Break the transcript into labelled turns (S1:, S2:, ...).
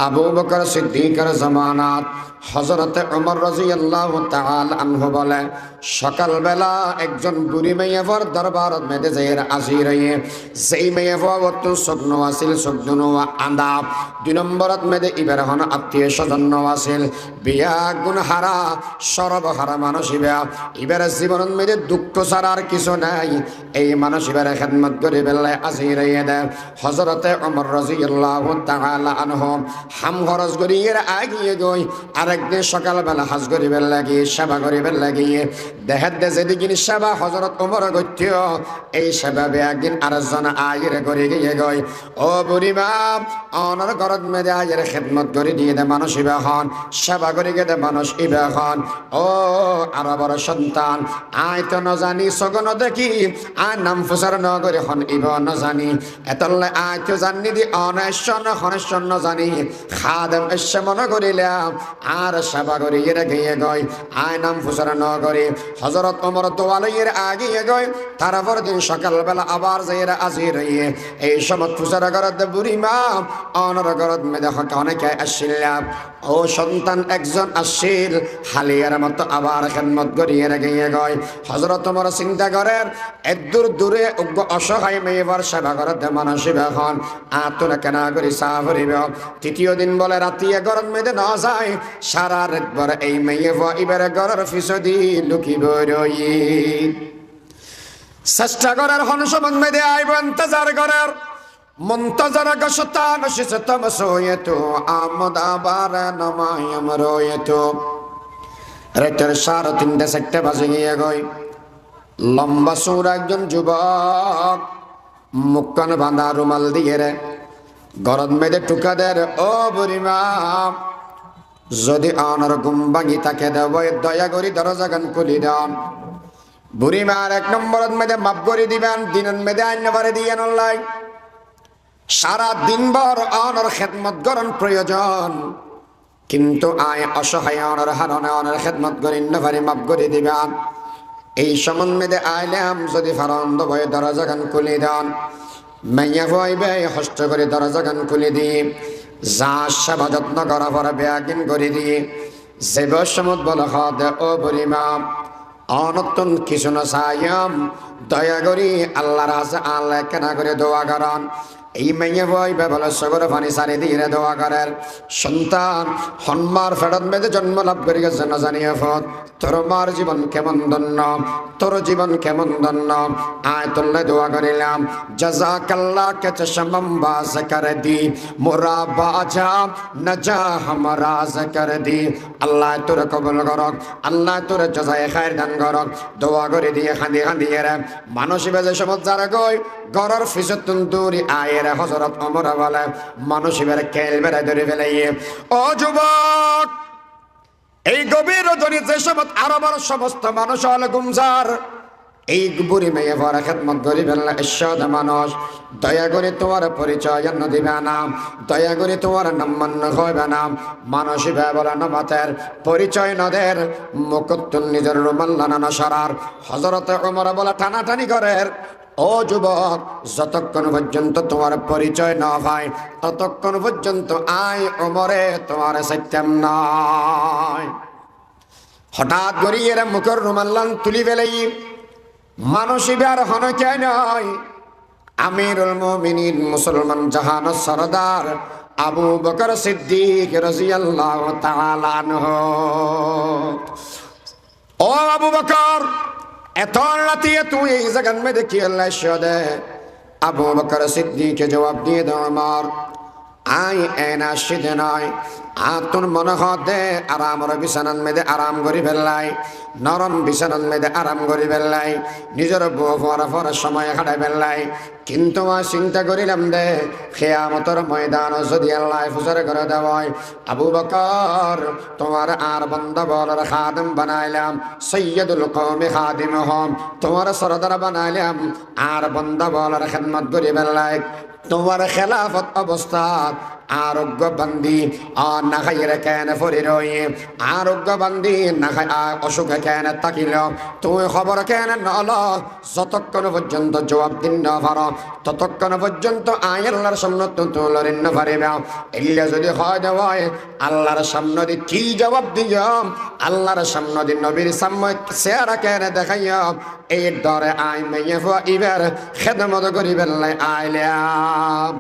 S1: আবু বকর সিদ্দিকের জামানাত হযরতে ওমর রাদিয়াল্লাহু তাআলা আনহু বলে সকালবেলা একজন বুড়ি মেয়ের দরবারত মেদে যাইর আসির যেই মেয়ে তো সগ্ন আসিল সগ্ন আন্দা 2 নম্বরত মেদে ইবার হন আত্মীয় স্বজন আসিল বিয়া গুণ হারা সর্বহারা মানুষ ইবার জীবন মেদে দুঃখ ছাড়া আর কিছু নাই এই মানুষ ইবার খেদমত করে বেলায় আসির দে হযরতে ওমর রাদিয়াল্লাহু তাআলা আনহু হাম খরচ করিয়ে আগিয়ে গই আরেকদিন সকালবেলা হাজ করিবার লাগিয়ে সেবা করিবার লাগিয়ে দেখার দে যেদিন সেবা হযরত ওমর গত্য এই সেবা একদিন আরেকজন আয়ের করে গিয়ে গই ও বুড়িমা অনর ঘরত মেদে আয়ের খেদমত করে দিয়ে দে মানুষ ইবা হন সেবা করে গিয়ে দে মানুষ ইবা হন ও আর বড় সন্তান আয় তো ন জানি সগন দেখি আয় নাম ফুসার নগরে হন ইবা ন জানি এতলে আয় তো জানি দি অনেশ্বর হনেশ্বর ন জানি খাদেম এসে মনে করিলাম আর সেবা করিয়ে গিয়ে গই আয় নাম ফুসার নগরে হযরত ওমর দোয়ালের আগিয়ে গই তারপর দিন সকালবেলা আবার যাইরা আজির হইয়ে এই সমত ফুসার ঘরত বুড়িমা অনর ঘরত মেদে হক অনেকে আসছিলাম ও সন্তান একজন আসছিল হালিয়ার মতো আবার খেদমত করিয়ে গিয়ে গই হযরত ওমর চিন্তা করেন এদূর দূরে অসহায় মেয়েবার সেবা করত মানসিক এখন আতুন কেনা করি চা ভরিব তৃতীয় দিন বলে রাতিয়ে ঘরত মেদে না যায় সারা রাত বড় এই মেয়ে এবারে ঘরের ফিসদি লুকিব রই চেষ্টা করার হন সমন মেদে আইব ইন্তজার করার মন্তজার গশতান শিসতম সোয়েতো আমদ আবার নমায়ম রয়েতো রাতের 3:30 বাজে গিয়ে গই লম্বা সুর একজন যুবক মুখখান বাঁধা রুমাল দিয়ে রে গরদ মেদে টুকা দের ও বুড়িমা যদি আনার ঘুম ভাঙি তাকে দেব দয়া করি দরজা গান খুলি দাম বুড়িমার 1 নম্বরত মেদে মাপ করে দিবেন দিনের মেদে আইন বারে দিয়ে নলাই সারা দিনভর আনার খেদমত গরণ প্রয়োজন কিন্তু আয় অসহায় আনার হারণে আনার খেদমত করি না পারি মাপ করে দিবেন এই সম্বন্ধে আইলাম যদি ফারন্দ ভয়ে দরজা গান খুলে দেন মাইয়া ভয়বে হস্ত করে দরজা গান খুলে দিয়ে যা সেবা যত্ন করা পরে ব্যাগিন করে দিয়ে যে বসমত বলে দে ও বুড়িমা অনতন কিছু না চাইম দয়া করি আল্লাহর আছে আল্লাহ কেনা করে দোয়া করান এই মেয়ে বই বেবলে সগর পানি সারি দিয়ে দোয়া করেন সন্তান হন্মার ফেরত মেদে জন্ম লাভ করে গেছে না জানিয়ে ফত তোর মার জীবন কেমন ধন্য তোর জীবন কেমন ধন্য আয় তুললে দোয়া করিলাম জাযাকাল্লাহ কে চশমম বাজ করে দি মোরা বাজা নজা হামারা জিকর দি আল্লাহ তোর কবুল করক আল্লাহ তোর জাযায়ে খায়ের দান করক দোয়া করে দিয়ে খাঁদি খাঁদিয়ে রে মানুষ বেজে সমত যারা গই গরর ফিসতুন দূরি আয়ের হযরত ওমর বলে মানুষ বের কেল বের ধরে ফেলাইয়ে ও যুবক এই গভীর রজনী যে সমত আরবের সমস্ত মানুষ হল গুমজার এই বুড়ি মেয়ে ভরা খেদমত করি ফেললে ঈশ্বর মানুষ দয়া করে তোমার পরিচয় জন্য দিবে না দয়া করে তোমার নাম মান্য হইবে না মানুষই বলে নমাতের পরিচয় নদের মুকুত্তুল নিজের রুমাল নানা সরার হযরতে ওমর বলে টানাটানি করে ও যুবক যতক্ষণ পর্যন্ত তোমার পরিচয় না হয় ততক্ষণ পর্যন্ত আয় ওমরে তোমার সত্যম নয় হঠাৎ করিয়ে মুখের রুমাল্লান তুলি ফেলেই মানুষই বের হন কে নয় আমিরুল মুমিনিন মুসলমান জাহান সরদার আবু বকর সিদ্দিক রাদিয়াল্লাহু তাআলা আনহু ও আবু বকর এত রাতে তুই এই জায়গার মধ্যে কি আল্লাহ শোদে আবু বকর সিদ্দিক জবাব দিয়ে দাও আমার আই এনা সিদে নয় আতুন মনে হদে আরামর বিছানার মেদে আরাম করি ফেললাই নরম বিছানার মেদে আরাম করি ফেললাই নিজের বউ ফরার সময় হাঁটাই ফেললাই কিন্তু চিন্তা করিলাম দে কিয়ামতের ময়দান যদি আল্লাহ ফুসরে করে দেওয়ায় আবু বকর তোমার আর বান্দা বলার খাদেম বানাইলাম সৈয়দুল কওমি খাদিমহুম তোমার সরদার বানাইলাম আর বান্দা বলার খেদমত করি ফেললাই তোমার খেলাফত অবস্থা আরোগ্য বান্দি না খাইরে কেন ফরি রই আরোগ্য বান্দি না খাই অসুখে কেন তাকিল তুই খবর কেন নল যতক্ষণ পর্যন্ত জবাব দিন না পারো ততক্ষণ পর্যন্ত আল্লাহর সামনে তুলরে না পারিবে এলে যদি হয় দেওয়ায় আল্লাহর সামনে দি কি জবাব দিও আল্লাহর সামনে দি নবীর সামনে চেহারা কেন দেখাইও এই ডরে আই মেয়ে ইবার খেদমত করিবেন আইলাম